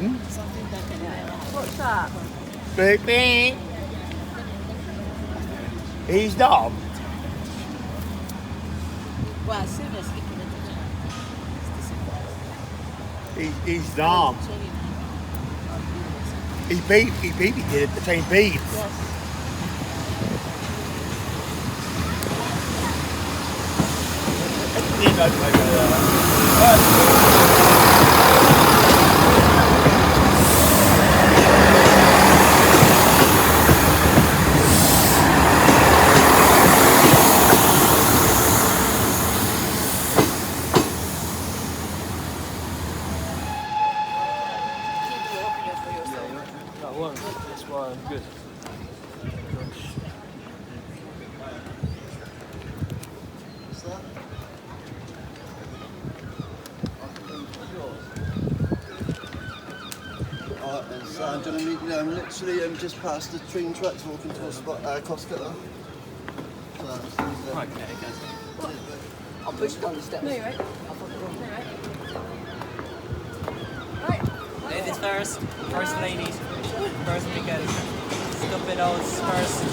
Devon. What's that? Beep, beep. He's dumb. Well, seriously, He's dumb. He beat me did it, the same beats. yes. That won't. That's why I'm good. Alright then, so I'm going to meet you. I'm literally just past the train tracks walking to a spot, Costco. So, Okay, guys. I'll push it down the steps. No, you're right. I'll put it on. Right. Ladies first, first ladies, first because stupid old first.